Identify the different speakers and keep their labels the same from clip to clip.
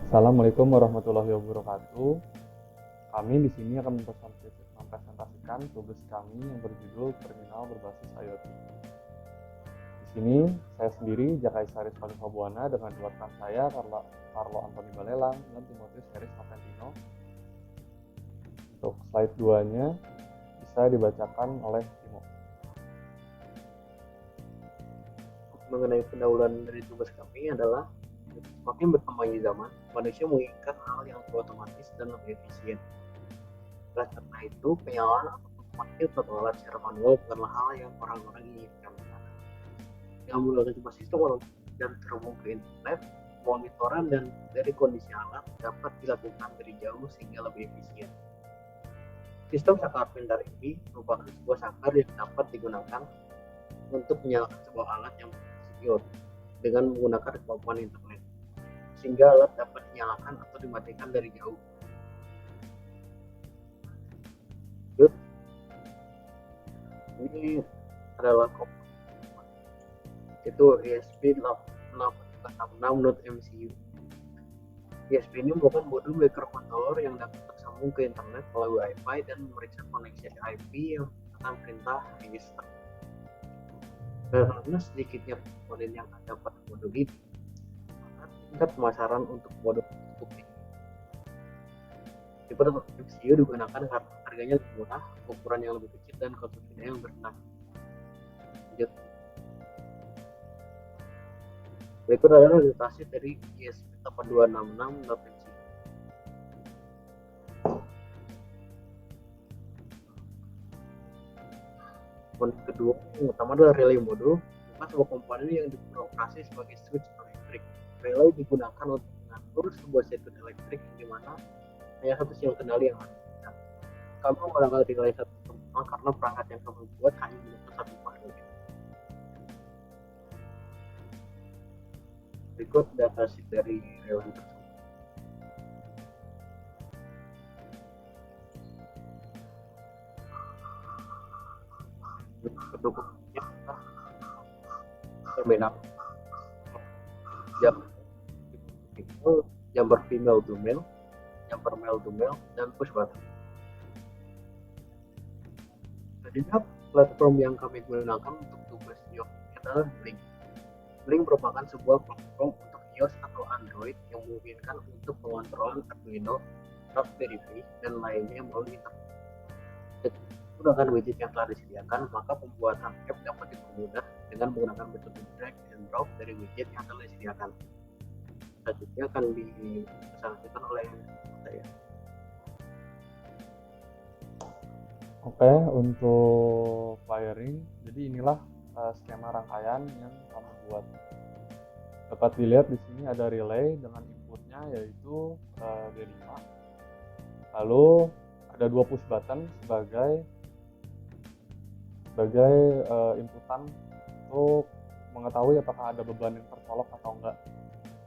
Speaker 1: Assalamualaikum warahmatullahi wabarakatuh. Kami di sini akan mempresentasikan tugas kami yang berjudul Terminal Berbasis IoT. Di sini saya sendiri, Jakai Saris Palufabuana, dengan dua rekan saya, Carlo Antoni Balelang dan Timotius Heris Noventino. Untuk slide 2-nya bisa dibacakan oleh Timo.
Speaker 2: Mengenai pendahuluan dari tugas kami adalah semakin berkembangnya zaman, manusia menginginkan hal yang otomatis dan lebih efisien. Oleh karena itu, penyalaan atau memanggil suatu alat secara manual bukanlah hal yang orang-orang inginkan. Dengan menggunakan sebuah sistem dan terhubung ke internet, monitoran dan dari kondisi alat dapat dilakukan dari jauh sehingga lebih efisien. Sistem saklar pintar ini merupakan sebuah saklar yang dapat digunakan untuk menyalakan sebuah alat yang secure dengan menggunakan kemampuan internet, sehingga alat dapat dinyalakan atau dimatikan dari jauh. Ini adalah komponen itu ESP8266.MCU. ESP ini merupakan modul microcontroller yang dapat tersambung ke internet melalui Wi-Fi dan memeriksa koneksi IP yang akan perintah register. Karena sedikitnya komponen yang ada pada modul ini, tingkat pemasaran untuk modul cukup tinggi. Tipe MCU digunakan karena harganya lebih murah, ukuran yang lebih kecil, dan konsumsinya yang rendah. Lanjut. Berikut adalah orientasi dari ESP8266.MCU. Komponen kedua yang utama adalah relay modul, merupakan sebuah komponen yang beroperasi sebagai switch elektrik. Relay digunakan untuk mengatur sebuah sirkuit elektrik di mana hanya satu sinyal kendali yang ada. Kamu menggunakan relay satu karena perangkat yang kamu buat hanya menggunakan satu modul. Berikut data sheet dari relay tersebut. Pendukungnya terminal jumper female to male, jumper male to male, dan push button. Jadi platform yang kami gunakan untuk tugas iOS adalah Blink. Blink merupakan sebuah platform untuk iOS atau Android yang memungkinkan untuk pengontrolan Arduino, Raspberry Pi, dan lainnya melalui internet. Menggunakan widget yang telah disediakan, maka pembuatan app dapat dipermudah dengan menggunakan metode drag and drop dari widget yang telah disediakan. Selanjutnya akan disampaikan oleh saya.
Speaker 1: Oke, untuk wiring, jadi inilah skema rangkaian yang kami buat. Dapat dilihat di sini ada relay dengan inputnya yaitu D5. Lalu ada dua push button sebagai inputan untuk mengetahui apakah ada beban yang tercolok atau enggak.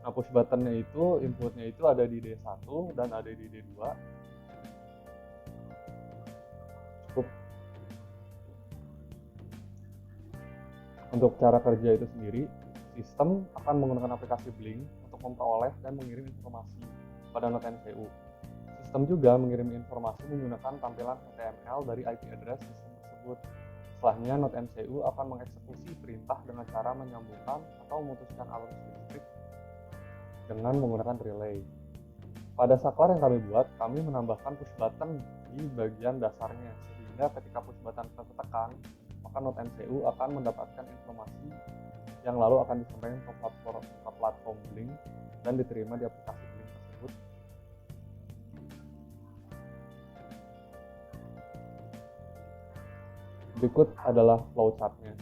Speaker 1: Nah, push buttonnya itu inputnya itu ada di D1 dan ada di D2. Cukup. Untuk cara kerja itu sendiri, sistem akan menggunakan aplikasi Blink untuk memperoleh dan mengirim informasi pada node MCU. Sistem juga mengirim informasi menggunakan tampilan HTML dari IP address sistem tersebut. Setelahnya, node MCU akan mengeksekusi perintah dengan cara menyambungkan atau memutuskan arus listrik dengan menggunakan relay. Pada saklar yang kami buat, kami menambahkan push button di bagian dasarnya, sehingga ketika push button tertekan, maka node MCU akan mendapatkan informasi yang lalu akan disampaikan ke platform Blink dan diterima di aplikasi Blink tersebut. Berikut adalah flowchart-nya.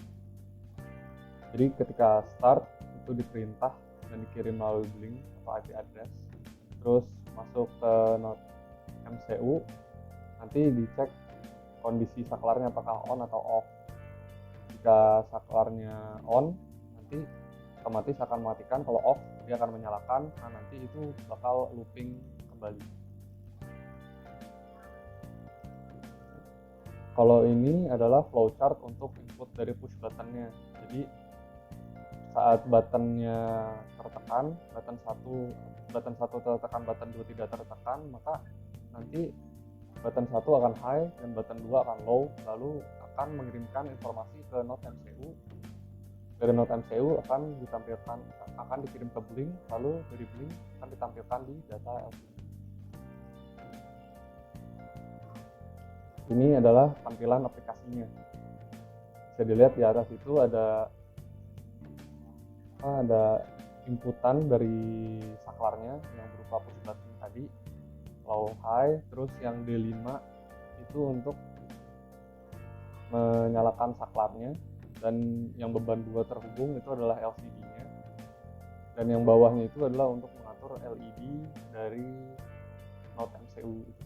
Speaker 1: Jadi ketika start itu diperintah dan dikirim melalui Blink atau IP address, terus masuk ke node MCU, nanti dicek kondisi saklarnya apakah on atau off. Jika saklarnya on, nanti otomatis akan mematikan. Kalau off, dia akan menyalakan. Nah, nanti itu bakal looping kembali. Kalau ini adalah flowchart untuk input dari push buttonnya. Jadi saat buttonnya tertekan, button 1 button 1 tertekan, button 2 tidak tertekan, maka nanti button 1 akan high dan button 2 akan low, lalu akan mengirimkan informasi ke node MCU. Dari node MCU akan dikirim ke Blink, lalu dari Blink akan ditampilkan di data LCD. Ini adalah tampilan aplikasinya. Bisa dilihat di atas itu ada inputan dari saklarnya yang berupa push button tadi, low high, terus yang D5 itu untuk menyalakan saklarnya, dan yang beban 2 terhubung itu adalah LCD-nya, dan yang bawahnya itu adalah untuk mengatur LED dari node MCU itu.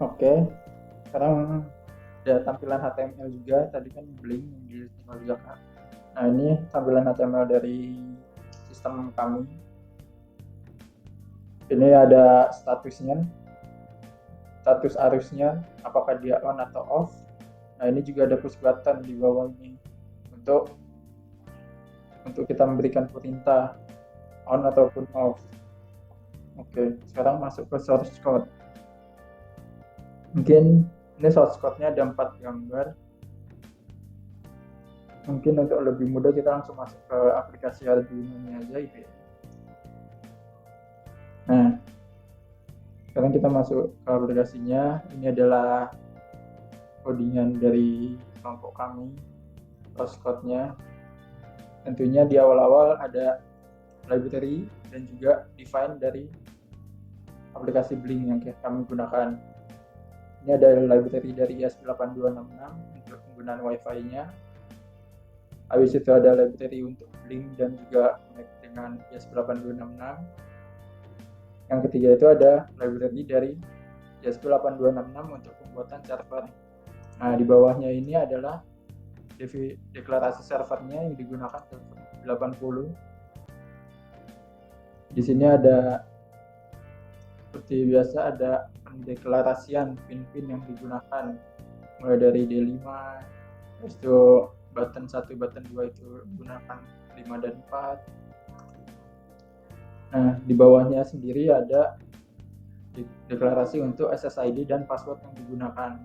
Speaker 3: Oke, sekarang ada tampilan HTML juga, tadi kan Blink yang ditinggalkan. Nah, ini tampilan HTML dari sistem kami. Ini ada statusnya, status arusnya, apakah dia on atau off. Nah, ini juga ada push button di bawah ini untuk kita memberikan perintah on ataupun off. Oke, sekarang masuk ke source code. Mungkin ini source code-nya ada 4 gambar. Mungkin untuk lebih mudah kita langsung masuk ke aplikasi Arduino-nya aja gitu ya. Nah, sekarang kita masuk ke aplikasinya. Ini adalah codingan dari kelompok kami, source code-nya. Tentunya di awal-awal ada library dan juga define dari aplikasi Blink yang kami gunakan. Ini ada library dari ESP8266 untuk penggunaan Wi-Fi-nya. Habis itu ada library untuk Blink dan juga connect dengan ESP8266. Yang ketiga itu ada library dari ESP8266 untuk pembuatan server. Nah, di bawahnya ini adalah deklarasi servernya yang digunakan 80. Di sini ada seperti biasa ada pendeklarasian pin-pin yang digunakan, mulai dari D5, terus itu button 1, button 2 itu gunakan 5 dan 4. Nah, di bawahnya sendiri ada deklarasi untuk SSID dan password yang digunakan.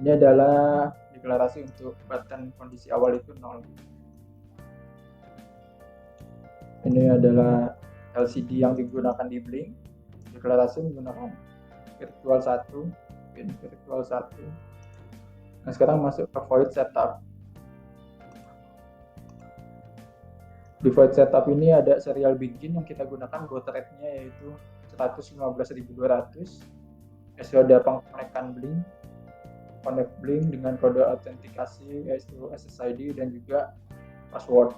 Speaker 3: Ini adalah deklarasi untuk button kondisi awal itu 0. Ini adalah LCD yang digunakan di Blink. Deklarasi menggunakan virtual 1, pin virtual 1. Nah, sekarang masuk ke void setup. Di void setup ini ada serial begin yang kita gunakan baud rate-nya yaitu 115.200. Ada pengkonekan Blink, connect Blink dengan kode autentikasi yaitu SSID dan juga password.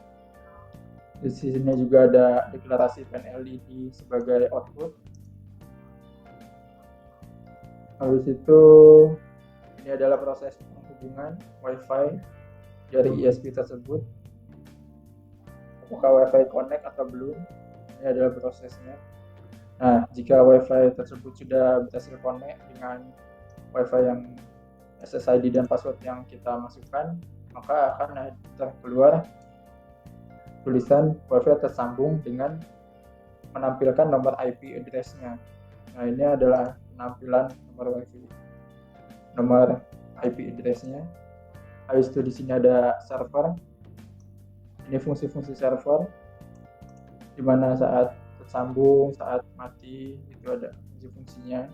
Speaker 3: Di sini juga ada deklarasi pen LED sebagai output. Habis itu ini adalah proses penghubungan Wi-Fi dari ISP tersebut. Apakah Wi-Fi connect atau belum? Ini adalah prosesnya. Nah, jika Wi-Fi tersebut sudah berhasil connect dengan Wi-Fi yang SSID dan password yang kita masukkan, maka akan keluar tulisan Wi-Fi tersambung dengan menampilkan nomor IP address-nya. Nah, ini adalah penampilan nomor Wi-Fi, nomor IP address-nya. Habis itu di sini ada server. Ini fungsi-fungsi server, di mana saat tersambung, saat mati itu ada fungsi-fungsinya.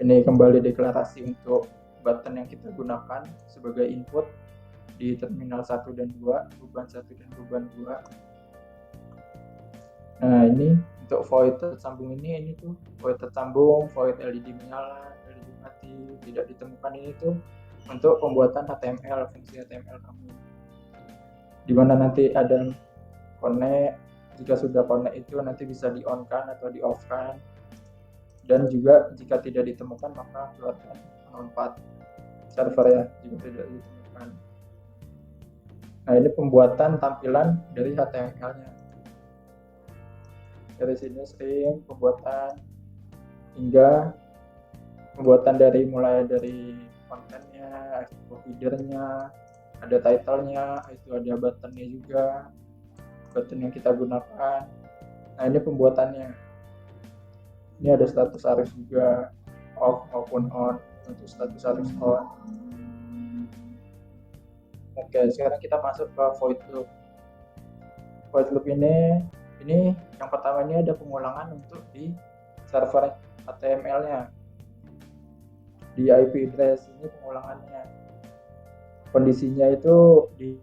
Speaker 3: Ini kembali deklarasi untuk button yang kita gunakan sebagai input di terminal 1 dan 2, beban 1 dan beban 2. Nah, ini untuk void tersambung ini tuh void tersambung, void LED menyala, LED mati, tidak ditemukan. Ini tuh untuk pembuatan HTML, fungsi HTML kami. Di mana nanti ada connect, jika sudah connect itu nanti bisa di on kan atau di off kan. Dan juga jika tidak ditemukan maka keluarkan non-path server ya, jika tidak ditemukan. Nah, ini pembuatan tampilan dari HTML-nya. Dari sini string, pembuatan, hingga pembuatan mulai dari kontennya, feedernya, ada title-nya, itu ada button-nya juga, button yang kita gunakan. Nah, ini pembuatannya. Ini ada status arus juga, off maupun on. Untuk status arus on. Oke, sekarang kita masuk ke void loop. Void loop ini yang pertama ini ada pengulangan untuk di server HTML-nya. Di IP address ini pengulangannya. Kondisinya itu di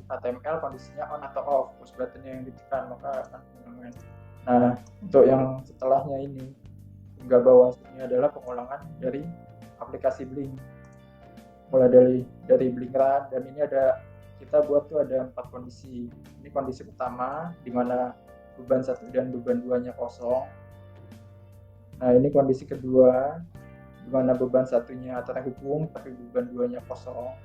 Speaker 3: HTML kondisinya on atau off, push button yang ditekan maka akan pengulangan. Nah, untuk yang setelahnya ini hingga bawah ini adalah pengulangan dari aplikasi Blink. Mulai dari Blink Run, dan ini kita buat tuh ada 4 kondisi. Ini kondisi pertama di mana beban 1 dan beban 2-nya kosong. Nah, ini kondisi kedua di mana beban 1-nya terhubung tapi beban 2-nya kosong.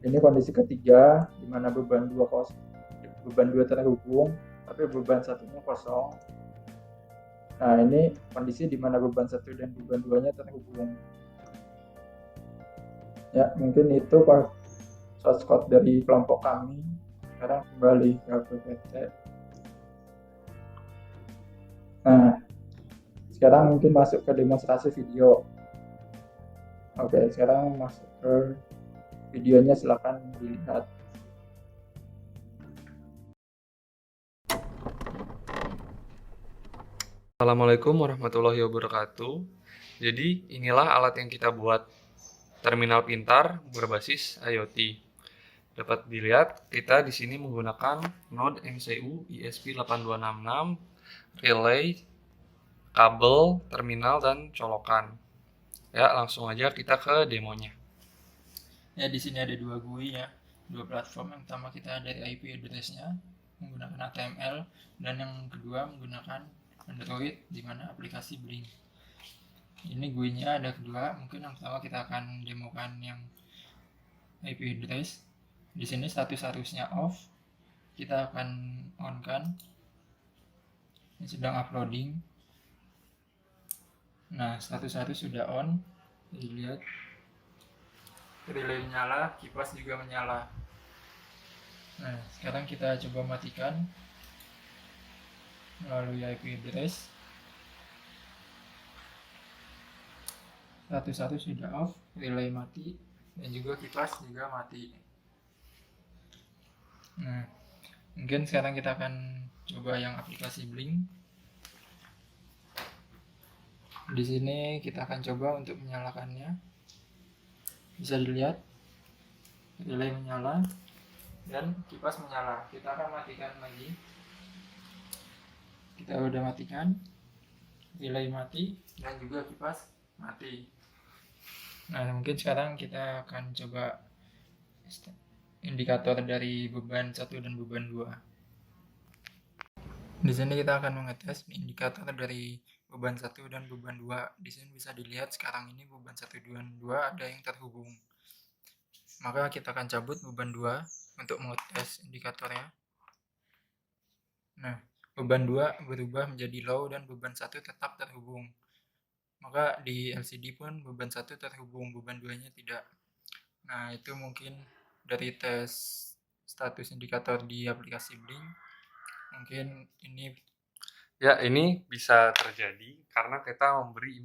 Speaker 3: Ini kondisi ketiga di mana beban 2 terhubung tapi beban 1-nya kosong. Nah, ini kondisi di mana beban 1 dan beban 2-nya terhubung. Ya, mungkin itu source code dari kelompok kami. Sekarang kembali ke PPT. Nah, sekarang mungkin masuk ke demonstrasi video. Oke, sekarang masuk ke videonya, silakan dilihat.
Speaker 1: Assalamualaikum warahmatullahi wabarakatuh. Jadi inilah alat yang kita buat, terminal pintar berbasis IoT. Dapat dilihat kita di sini menggunakan node MCU ESP8266, relay, kabel, terminal, dan colokan. Ya, langsung aja kita ke demonya.
Speaker 3: Ya, di sini ada 2 GUI ya, 2 platform. Yang pertama kita dari IP address-nya menggunakan HTML, dan yang kedua menggunakan Android di mana aplikasi Blink. Ini GUI-nya ada kedua. Mungkin yang pertama kita akan demokan yang IP address. Di sini status arusnya off, kita akan on kan. Ini sedang uploading. Nah, status arus sudah on. Dilihat relay menyala, kipas juga menyala. Nah, sekarang kita coba matikan melalui IP address. Status arus sudah off, relay mati, dan juga kipas juga mati. Nah, mungkin sekarang kita akan coba yang aplikasi Blink. Di sini kita akan coba untuk menyalakannya. Bisa dilihat relay menyala dan kipas menyala. Kita akan matikan lagi. Kita udah matikan, relay mati, dan juga kipas mati. Nah, mungkin sekarang kita akan coba indikator dari beban 1 dan beban 2. Di sini kita akan mengetes indikator dari beban 1 dan beban 2. Di sini bisa dilihat sekarang ini beban 1 dan 2 ada yang terhubung. Maka kita akan cabut beban 2 untuk mengetes indikatornya. Nah, beban 2 berubah menjadi low dan beban 1 tetap terhubung. Maka di LCD pun beban 1 terhubung, beban 2-nya tidak. Nah, itu mungkin dari tes status indikator di aplikasi Blink. Mungkin ini
Speaker 1: bisa terjadi karena kita memberi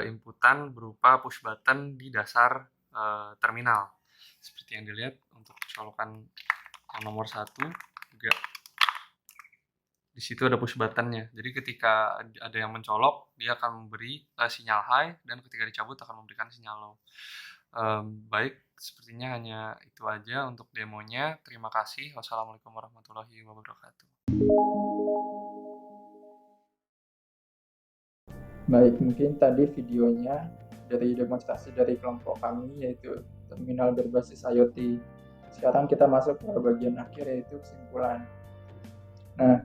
Speaker 1: inputan berupa push button di dasar terminal. Seperti yang dilihat untuk colokan yang nomor 1 juga di situ ada push buttonnya. Jadi ketika ada yang mencolok, dia akan memberi sinyal high, dan ketika dicabut akan memberikan sinyal low. Baik, sepertinya hanya itu aja untuk demonya. Terima kasih. Wassalamualaikum warahmatullahi wabarakatuh.
Speaker 3: Baik, mungkin tadi videonya dari demonstrasi dari kelompok kami, yaitu terminal berbasis IoT. Sekarang kita masuk ke bagian akhir, yaitu kesimpulan. Nah,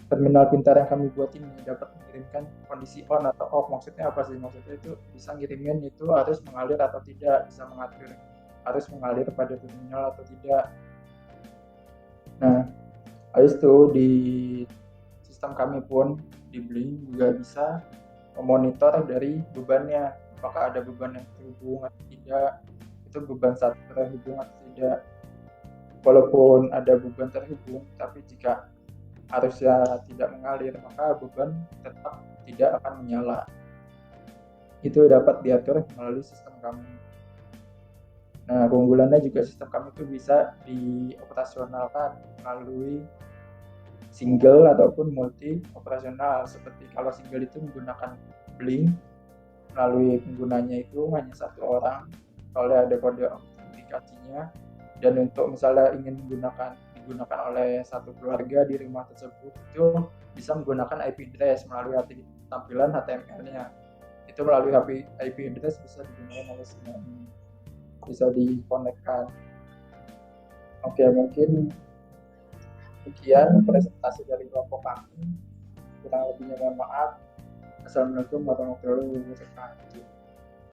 Speaker 3: terminal pintar yang kami buat ini dapat mengirimkan kondisi on atau off. Maksudnya apa sih? Maksudnya itu bisa ngirimin itu harus mengalir atau tidak, bisa mengatur harus mengalir pada terminal atau tidak. Nah, habis itu di sistem kami pun di Blink juga bisa memonitor dari bebannya, apakah ada beban yang terhubung atau tidak. itu beban saat terhubung atau tidak. Walaupun ada beban terhubung, tapi jika arusnya tidak mengalir, maka beban tetap tidak akan menyala. Itu dapat diatur melalui sistem kami. Nah, keunggulannya juga sistem kami itu bisa dioperasionalkan melalui single ataupun multi operasional. Seperti kalau single itu menggunakan Blink, melalui penggunanya itu hanya satu orang, oleh ada kode autentikasinya. Dan untuk misalnya ingin digunakan oleh satu keluarga di rumah tersebut, itu bisa menggunakan IP address melalui tampilan HTML-nya. Itu melalui IP address bisa digunakan oleh semuanya, bisa dikonekkan. Oke, mungkin sekian presentasi dari kelompok kami. Kurang lebihnya mohon maaf. Assalamualaikum warahmatullahi wabarakatuh.